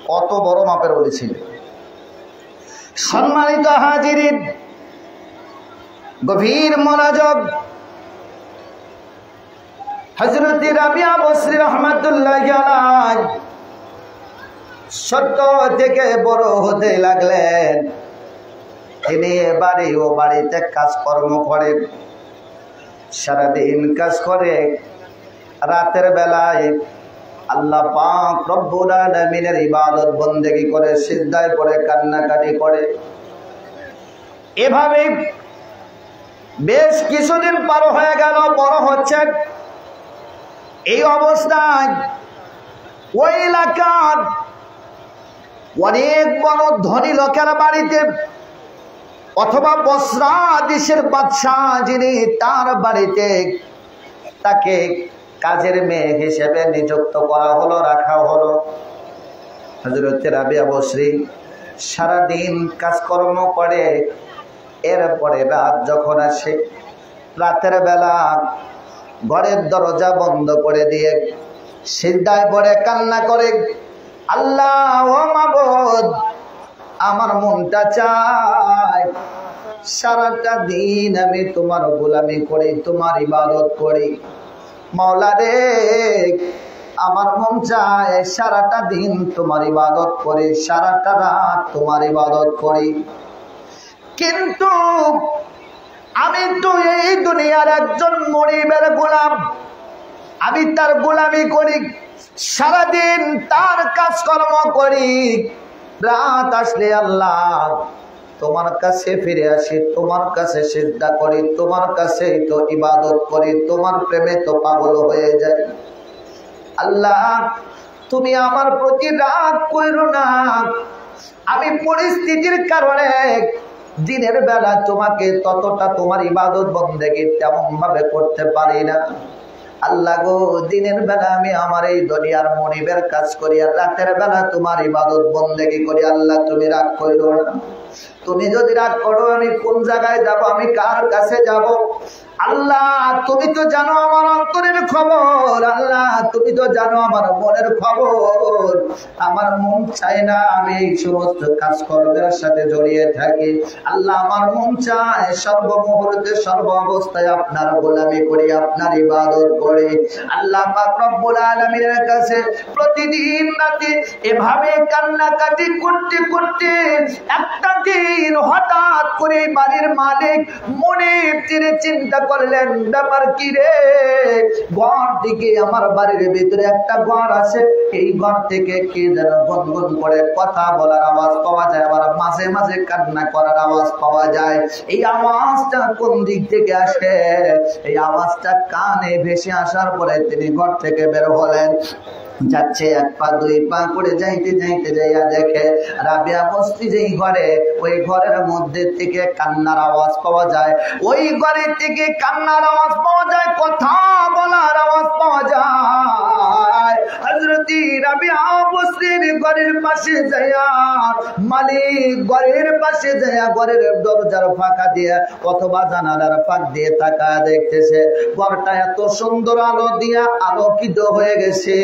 কত বড় মাপের ওলি ছিলেন। সম্মানিত হাজিরিন, গভীর মনোযোগ। হযরত রাবিয়া বসরি রাহমাতুল্লাহি আলাইহি ছোট থেকে বড় হতে লাগলেন। তিনি বাড়ি ও বাড়িতে কাজকর্ম করেন, সারাদিন কাজ করে, রাতের বেলায় আল্লাহ পাক রব্বুল আলামিনের ইবাদত বন্দেগী করে, সিজদায় পড়ে কান্নাকাটি করে। এভাবে বেশ কিছুদিন পার হয়ে গেল, বড় হচ্ছে। এই অবস্থায় ওই এলাকার অনেক বড় ধনী লোকের বাড়িতে অথবা বসরা দেশের বাদশাহ যিনি, তার বাড়িতে তাকে কাজের মেয়ে হিসেবে নিযুক্ত করা হলো, রাখা হলো। হযরত রাবিয়া বসরি সারাদিন কাজকর্ম করে, এরপরে রাত যখন আসে, রাতের বেলা ঘরের দরজা বন্ধ করে দিয়ে সিজদায় পড়ে কান্না করে, আল্লাহ ও মাবুদ, আমার মনটা চায় সারাটা দিন আমি তোমার গোলামি করি, তোমার ইবাদত করি। মাওলা রে, আমার মন চায় সারাটা দিন তোমার ইবাদত করি, সারাটা রাত তোমার ইবাদত করি। কিন্তু আমি তো এই দুনিয়ার একজন মনিবের গোলাম, আমি তার গোলামি করি, সারাদিন তার কাজকর্ম করি। রাত আসলে আল্লাহ তোমার কাছে ফিরে আসি, তোমার কাছে সিজদা করি, তোমার কাছে তো ইবাদত করি, তোমার প্রেমে তো পাগল হয়ে যায়। আল্লাহ, তুমি আমার প্রতি রাগ কইরো না। আমি পরিস্থিতির কারণে দিনের বেলা তোমাকে ততটা তোমার ইবাদত বন্দেগী তেমন ভাবে করতে পারি না। আল্লাহ গো, দিনের বেলা আমি আমার এই দুনিয়ার মনিবের কাজ করি, আর রাতের বেলা তোমার ইবাদত বন্দেগী করি। আল্লাহ, তুমি রাগ করো না। তুমি যদি রাগ করো, আমি কোন জায়গায় যাব, আমি কার কাছে যাব? আল্লাহ, তুমি তো জানো আমার অন্তরের খবর। আল্লাহ, তুমি তো জানো আমার মনের খবর। আমার মন চায় না আমি এই সমস্ত কাজকর্মের সাথে জড়িয়ে থাকি। আল্লাহ, আমার মন চায় সর্বমুহূর্তে সর্ব অবস্থায় আপনার গোলামি করি, আপনার ইবাদত করি। আল্লাহ পাক রব্বুল আলামিনের কাছে প্রতিদিন রাতে এভাবে কান্নাকাটি করতে করতে একটা দিন হঠাৎ করে বাড়ির মালিক মনে তিনি চিন্তা করলেন, ব্যাপার কি রে, ঘর থেকে আমার বাড়ির ভিতরে একটা ঘর আছে, এই ঘর থেকে কে যেন গুনগুন করে কথা বলার আওয়াজ পাওয়া যায়, আবার মাঝে মাঝে কান্না করার আওয়াজ পাওয়া যায়। এই আওয়াজটা কোন দিক থেকে আসে? এই আওয়াজটা কানে ভেসে আসার পরে তিনি ঘর থেকে বের হলেন। যাচ্ছে, এক পা দুই পা করে যাইতে যাইতে যাইয়া দেখে রাবিয়া বসরি যেই ঘরে, ওই ঘরের মধ্যে থেকে কান্নার আওয়াজ পাওয়া যায়। ওই ঘরের থেকে কান্নার আওয়াজ পাওয়া যায়, কথা বলার আওয়াজ পাওয়া যায়। হযরত রাবিয়া বসরির ঘরের পাশে যাইয়া মালিক ঘরের পাশে যাইয়া ঘরের দরজার ফাঁকা দিয়ে অথবা জানালার ফাঁক দিয়ে তাকায় দেখতেছে, ঘরটা এত সুন্দর আলো দিয়া আলোকিত হয়ে গেছে,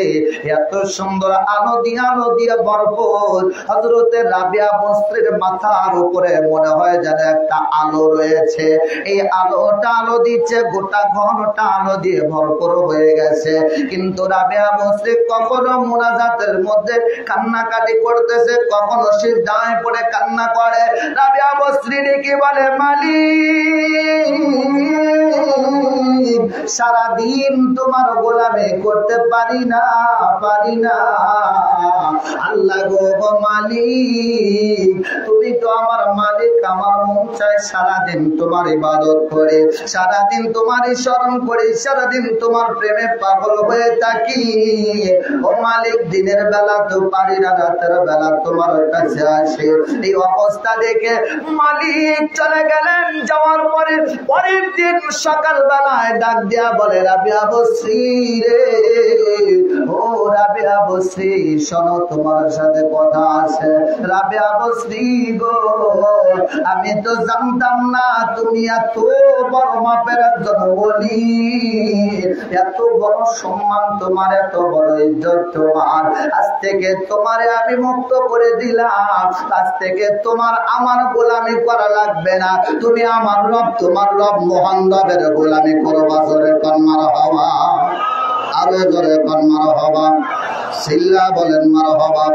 এত সুন্দর আলো দিয়া ভরপুর। হযরত রাবিয়া বসরির মাথার উপরে মনে হয় যেন একটা আলো রয়েছে। এই আলোটা আলো দিচ্ছে, গোটা ঘরটা আলো দিয়ে ভরপুর হয়ে গেছে। কিন্তু রাবিয়া বসরি কখনো মুনাজাতের মধ্যে কান্নাকাটি করতেছে, কখনো সিজদায় পড়ে কান্না করে। রাবিয়া বসরি ডেকে বলে, মালিক, সারাদিন তোমার গোলামি করতে পারি না। আল্লাহ গো মালিক, তুমি তো আমার মালিক, আমার মন চায় সারাদিন তোমার ইবাদত করে, সারাদিন তোমারই স্মরণ করে, সারাদিন তোমার প্রেমে পাগল হয়ে থাকি। ও মালিক, দিনের বেলা তো পারি না, রাতের বেলা তোমার কাছে আসে। এই অবস্থা দেখে মালিক চলে গেলেন। যাওয়ার পরে পরের দিন সকাল বেলায় ডাক দিয়া বলে, রাবিয়া বসরি রে, ও রাবিয়া বসরি, শোনো তোমার সাথে কথা আছে। রাবিয়া বসরি গো, আমি তো জানতাম না তুমি এত বড় মাপের একজন ওলি, এত বড় সম্মান তোমার, এত বড় ইজ্জত তোমার। আজ থেকে তোমারে আমি মুক্ত করে দিলাম, আজ থেকে তোমার আমার গোলামি করা লাগবে না, তুমি আমার রব, তোমার রব মহান রবের গোলামি করবা। জোরে কোন মারহাবা, আরো জোরে কোন মারহাবা, সিল্লা বলেন মারহাবা।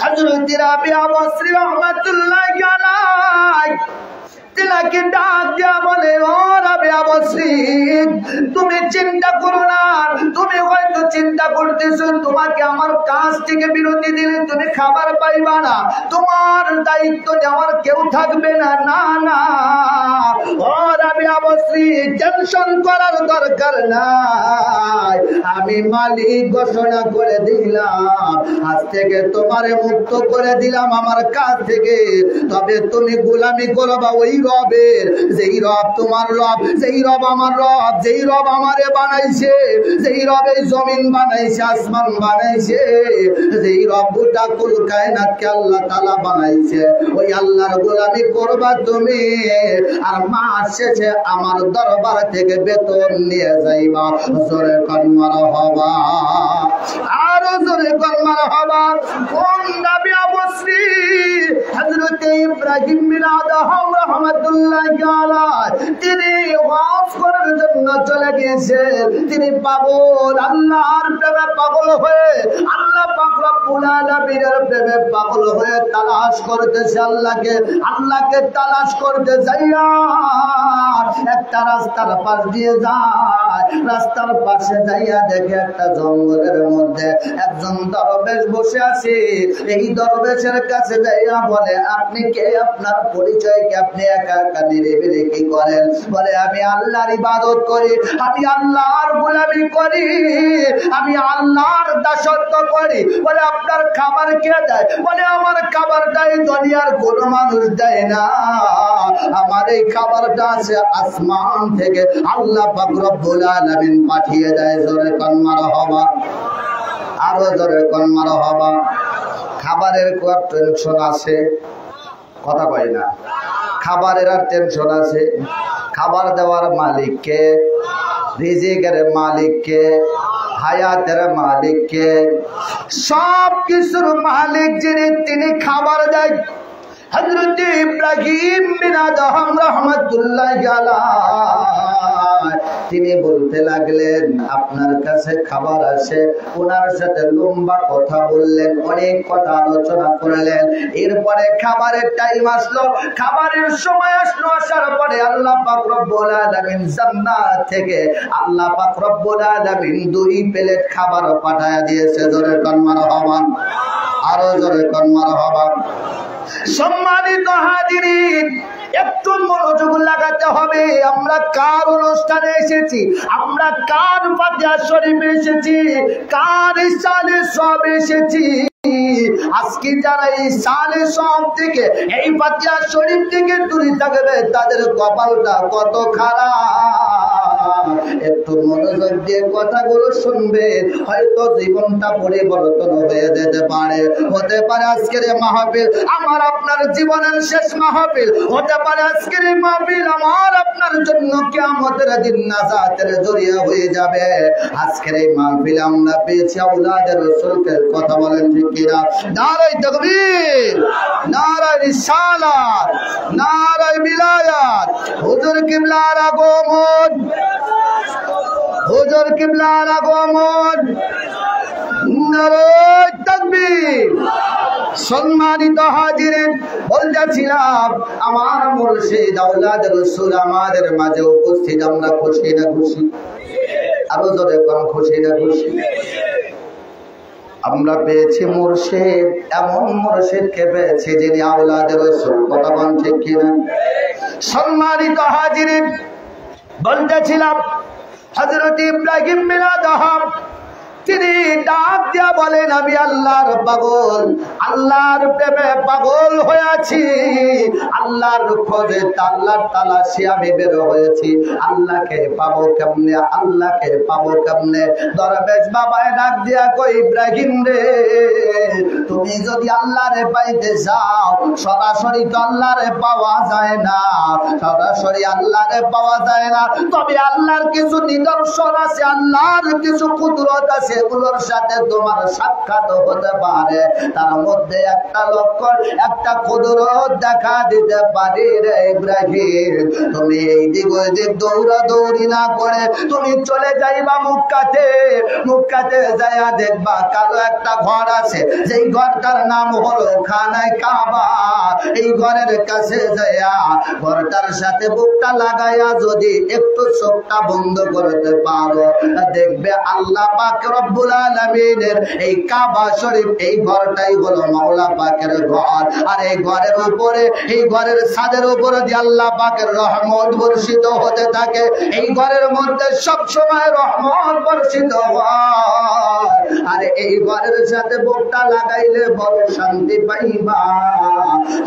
হযরত রাবিয়া বসরি রাহমাতুল্লাহি আলাইহি তিনাকে ডাক দিয়া বলে, ও রাবিয়া বসরি, তুমি চিন্তা করো না, তুমি হয়তো চিন্তা করতেছো তোমাকে আমার কাজ থেকে বিরতি দিলে তুমি খাবার পাইবা না, তোমার দায়িত্ব নেওয়ার কেউ থাকবে না। না না, ও রাবিয়া বসরি, টেনশন করার দরকার নাই, আমি মালিক ঘোষণা করে দিলাম, আজ থেকে তোমারে মুক্ত করে দিলাম আমার কাজ থেকে। তবে তুমি গোলামি করবা ওই রবের, যেই রব তোমার রব, যেই রব আমার রব, যেই রব আমারে বানাইছে, যেই রব এই জমিন বানাইছে, আসমান বানাইছে, যেই রব গোটা কুল কায়নাতকে আল্লাহ তাআলা বানাইছে, ওই আল্লাহর গোলামি করবা তুমি। আর মাস শেষে আমার দরবার থেকে বেতন নিয়ে যাইবা। জোরে কোন মারহাবা, আরো জোরে কোন মারহাবা। কোন নবী বসরি? হযরত ইব্রাহিম বিন আদহাম রাহমাতুল্লাহি আলাইহি, তিনি ওয়াজ করার জন্য চলে গিয়েছেন। তিনি পাগল, আল্লাহর প্রেমে পাগল হয়ে, আল্লাহ পাক রব্বুল আলামিনের প্রেমে পাগল হয়ে তালাশ করতেছে আল্লাহকে। আল্লাহকে তালাশ করতে যাইয়া একটা রাস্তার পাশ দিয়ে যায়, রাস্তার পাশে যাইয়া দেখে একটা জঙ্গলের মধ্যে একজন দরবেশ বসে আছে। এই দরবেশের কাছে যাইয়া বলে, আপনি কে, আপনার পরিচয় কি, আপনি একা একা নিরিবিলি কি করেন? বলে, আমি আল্লাহর ইবাদত করি, আমি আল্লাহর গোলামি করি, আমি আল্লাহর দাসত্ব করি। বলে, আপনার খাবার কে দেয়? বলে, আমার খাবারটা এই দুনিয়ার কোন মানুষ দেয় না, আমার এই খাবারটা আছে আসমান থেকে, আল্লাহ পাক রব্বুল আলামিন পাঠিয়ে দেয়। জোরে কোন মারহাবা, আরো জোরে কোন মারহাবা। খাবারের কোন টেনশন আছে? কথা কয় না, খাবারের আর টেনশন আছে? খাবার দেওয়ার মালিককে, রিজিকের মালিককে, হায়াতের মালিককে, সব কিছুর মালিক যিনি, তিনি খাবার দেয়। হযরত ইব্রাহিম বিন আদহাম রাহমাতুল্লাহি আলাইহি, তিনি বলতে লাগলেন, আপনার কাছে খাবার আসে। ওনার সাথে লম্বা কথা বললেন, অনেক কথা আলোচনা করলেন। এরপরে খাবারের টাইম আসলো, খাবারের সময় আসলো। আসার পরে আল্লাহ পাক রব্বুল আলামিন জান্নাত থেকে আল্লাহ পাক রব্বুল আলামিন 2 প্লেট খাবার পাঠায়া দিয়েছে। জোরে কোন মারহাবা, আরো জোরে কোন মারহাবা। সম্মানিত হাজিরিন, একটু মনোযোগ লাগাতে হবে। আমরা কার অনুষ্ঠানে এসেছি, আমরা কার ফাতিহা শরীফে এসেছি, কার ইসালে সব এসেছি। আজকে যারা এই সালে সব থেকে, এই ফাতিহা শরীফ থেকে দূরে থাকবে, তাদের কপালটা কত খারাপ। একটু মনোযোগ দিয়ে কথাগুলো শুনবে, হয়তো জীবনটা পরিবর্তন হয়ে যেতে পারে। হতে পারে আজকের মাহফিল আমার আপনার জীবনের শেষ মাহফিল, হতে পারে আজকের মাহফিল আমার আপনার জন্য কিয়ামতের দিন নাজাতের জরিয়া হয়ে যাবে। আজকের এই মাহফিল আমরা পেয়েছি আওলাদের রাসূলকে। কথা বলেন ঠিক কিনা? নারায়ে তাকবীর, নারায়ে রিসালাত, নারায়ে বিলায়াত। হুজুর কিবলার আগমন, হুজুর কিবলার আগমন, নারায়ে তাকবীর। সম্মানিত হাজিরিন, বলতেছিলাম আমার মুর্শিদ আওলাদের রাসূল আমাদের মাঝে উপস্থিত। আমরা খুশি না খুশি? আরো জোরে কোন খুশি না খুশি? আমরা পেয়েছি মুর্শিদ, এমন মুর্শিদকে পেয়েছি যিনি আওলাদের রাসূল। কথা বলেন ঠিক কিনা? সম্মানিত হাজিরিন, বলতেছিলাম হযরত ইব্রাহিম বিন আদহাম তিনি ডাক দিয়া বলেন, আমি আল্লাহর পাগল, আল্লাহর প্রেমে পাগল হয়েছি, আল্লাহর খোঁজে আল্লাহর তালাশে আমি বের হয়েছি। আল্লাহকে পাবো কেমনে, আল্লাহকে পাবো কেমনে? দরবেশ বাবায় ডাক দিয়া কই, ইব্রাহিম রে, তুমি যদি আল্লাহরে পাইতে চাও, সরাসরি তো আল্লাহরে পাওয়া যায় না, সরাসরি আল্লাহরে পাওয়া যায় না, তবে আল্লাহর কিছু নিদর্শন আছে, আল্লাহর কিছু কুদরত আছে, এগুলোর সাথে তোমার সাক্ষাৎ হতে পারে। তার মধ্যে একটা লক্ষণ, একটা কুদরত দেখা দিতে পারি রে ইব্রাহিম। তুমি এই দিক ওই দিক দৌড়া দৌড়ি না করে তুমি চলে যাইবা মক্কাতে, মক্কাতে যাইয়া দেখবা কালো একটা ঘর আছে, যেই ঘরটার নাম হলো খানায় কাবা। এই ঘরের কাছে যাইয়া ঘরটার সাথে বুকটা লাগাইয়া যদি একটু চোখটা বন্ধ করতে পারো, দেখবে আল্লাহ পাক রব্বুল আলামিনের এই কাবা শরীফ, এই ঘরটাই হলো মাওলা পাকের ঘর। আর এই ঘরের উপরে, এই ঘরের ছাদের উপরে যে আল্লাহ পাকের রহমত বর্ষিত হতে থাকে, এই ঘরের মধ্যে সব সময় রহমত বর্ষিত হয়। আর এই ঘরের সাথে বুকটা লাগাইলে বড় শান্তি পাইবা।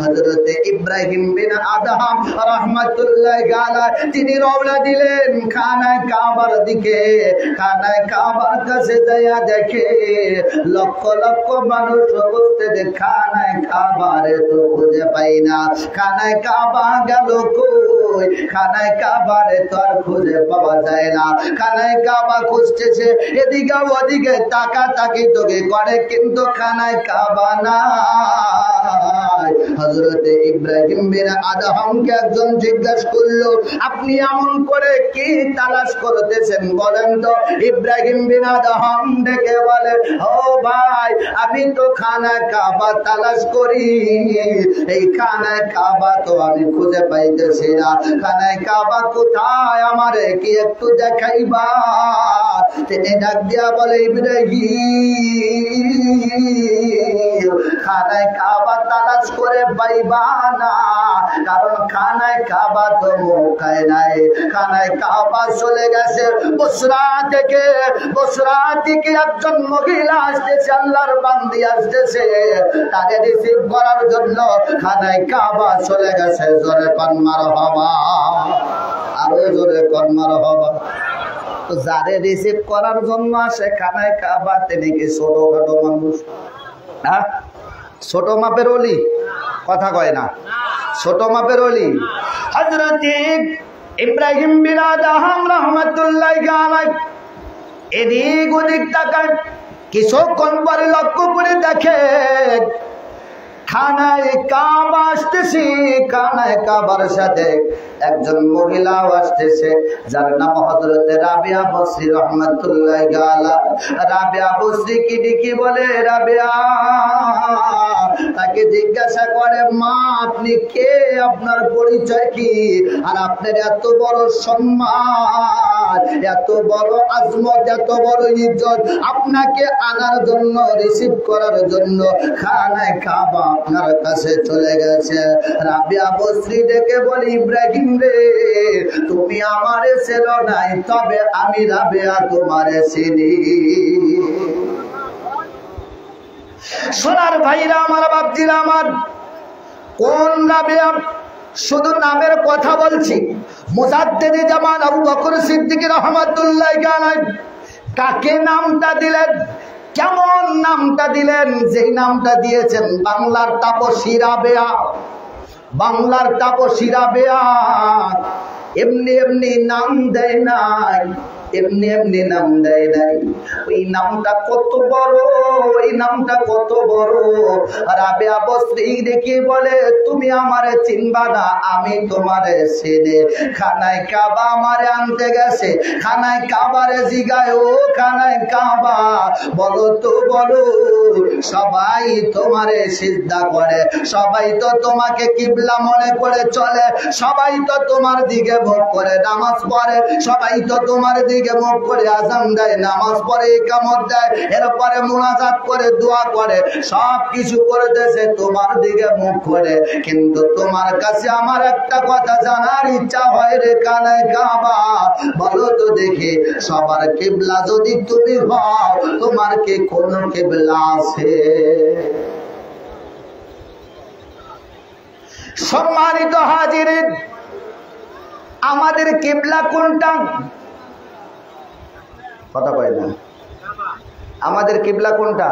হযরতে ইব্রাহিম বিন আদহাম রাহমাতুল্লাহি আলাইহি তিনি রওনা দিলেন খানায় কাবার দিকে। খানায় কাবার কাছে যাইয়া দেখে লক্ষ লক্ষ মানুষ উপস্থিত, খানায় কাবারে তো খুঁজে পাই না। খানায় কাবা গেল কই? খানায় কাবারে তো আর খুঁজে পাওয়া যায় না। খানায় কাবা খুঁজতেছে, এদিকে ওদিকে তাকাতাকি তোকে করে, কিন্তু খানায় কাবা না। হযরতে ইব্রাহিম বিন আদহামকে একজন জিজ্ঞাসা করলো, আপনি এমন করে কি তালাশ করতেছেন বলেন তো? ইব্রাহিম বিন আদহাম ডেকে বলে, ও ভাই, আমি তো খানায় কাবা তালাশ করি, এই খানায় কাবা তো আমি খুঁজে পাইতেছি না। খানায় কাবা কোথায়, আমারে কি একটু দেখাইবা? তিনি ডাক দিয়া বলে, ইব্রাহিম, খানায় কাবা তালাশ করে পাইবা না, কারণ খানায় কাবা তো মক্কায় নাই। খানায় কাবা চলে গেছে বসরা থেকে। বসরা থেকে একজন মহিলা আসতেছে, আল্লাহর বান্দি আসতেছে, তাকে রিসিভ করার জন্য খানায় কাবা চলে গেছে। জোরে কোন মারহাবা, আরো জোরে কোন মারহাবা। তো যারে রিসিভ করার জন্য আসে খানায় কাবা, তিনি কি ছোটখাটো মানুষ? হ্যাঁ, ছোট মাপের ওলি? কথা কয় না, ছোট মাপের ওলি। হযরত ইব্রাহিম বিন আদহাম রাহমাতুল্লাহি আলাইহি এদিক ওদিক তাকায়, কিছুক্ষণ পরে লক্ষ্য করে দেখে খানায় কাবা আসতেছি। খানায় কাবার সাথে একজন মহিলাও আসতেছে, যার নাম হযরত রাবিয়া বসরি রাহমাতুল্লাহি আলাইহি। রাবিয়া বসরি কি বলে, রাবিয়া তাকে জিজ্ঞাসা করে, মা আপনি কে, আপনার পরিচয় কি, আর আপনার এত বড় সম্মান, এত বড় আজমত, এত বড় ইজ্জত, আপনাকে আনার জন্য, রিসিভ করার জন্য খানায় কাবা আপনার কাছে চলে গেছে। রাবিয়া বসরি ডেকে বলি, ইব্রাহিম রে, তুমি আমারে চেনো নাই, তবে আমি রাবিয়া তোমারে চিনি। সোনার ভাইরা আমার, বাপজিরা আমার, কোন রাবিয়া? শুধু নামের কথা বলছি। মুজাদ্দিদে জামান আবু বকর সিদ্দিক রাহমাতুল্লাহি আলাইহি কাকে নামটা দিলেন, কেমন নামটা দিলেন? যেই নামটা দিয়েছেন বাংলার তাপসী রাবেয়া, বাংলার তাপসী রাবেয়া এমনি এমনি নাম দেয় নাই, এমনি এমনি নাম দেয় নাই। ওই নামটা কত বড়, ওই নামটা কত বড়। রাবেয়া বসরি দেখি বলে, তুমি আমারে চিনবা না, আমি তোমারে চিনি। খানায় কাবা আমারে আনতে গেছে। খানায় কাবারে জিগায়, ও খানায় কাবা, বলো তো বলো, সবাই তোমারে সিজদা করে, সবাই তো তোমাকে কিবলা মনে করে চলে, সবাই তো তোমার দিকে মুখ করে নামাজ পড়ে, সবাই তো তোমার দিকে দিকে মুখ করে আযান দেয়, নামাজ পড়ে, ইকামত দেয়, এরপরে মুনাজাত করে, দোয়া করে, সব কিছু করতেছে তোমার দিকে মুখ করে। কিন্তু তোমার কাছে আমার একটা কথা জানার ইচ্ছা হয় রে কানায় কাবা, বলো তো দেখি সবার কিবলা যদি তুমি হও, তোমার কি কোন কিবলা আছে? সম্মানিত হাজিরিন, আমাদের কিবলা কোনটা? কথা কয় না। আমাদের কিবলা কোনটা?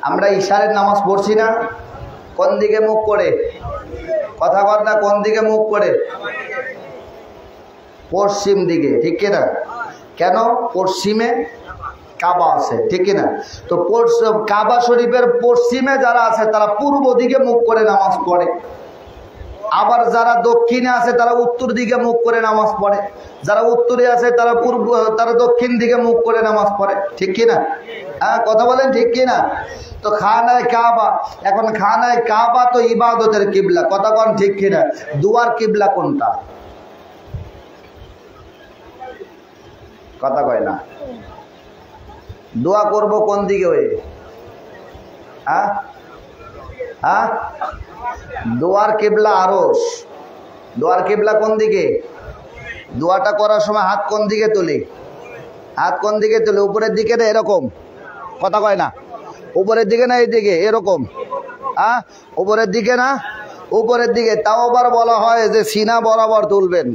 আমরা ইশারের নামাজ পড়ছি না, কোন দিকে মুখ করে? কথা কর না, কোন দিকে মুখ করে? পশ্চিম দিকে, ঠিক কিনা? কেন? পশ্চিমে কাবা আছে, ঠিক কিনা? তো কাবা শরীফের পশ্চিমে যারা আছে তারা পূর্ব দিকে মুখ করে নামাজ পড়ে, আবার যারা দক্ষিণে আছে তারা উত্তর দিকে মুখ করে নামাজ পড়ে, যারা উত্তরে আছে তারা দক্ষিণ দিকে মুখ করে নামাজ পড়ে, ঠিক কিনা? হ্যাঁ, কথা বলেন ঠিক কিনা? তো খানায় কাবা, এখন খানায় কাবা তো ইবাদতের কিবলা, কথা কোন ঠিক কিনা? দুয়ার কিবলা কোনটা? কথা কয় না। দোয়া করব কোন দিকে হয়ে? হ্যাঁ হ্যাঁ, দোয়ার কিবলা আরশ। দোয়ার কিবলা কোন দিকে? দোয়াটা করার সময় হাত কোন দিকে তুলি? হাত কোন দিকে তুলি? উপরের দিকে না এরকম? কথা কয় না। উপরের দিকে না এইদিকে এরকম? হ্যাঁ, উপরের দিকে না? উপরের দিকে। তাও আবার বলা হয় যে সিনা বরাবর তুলবেন।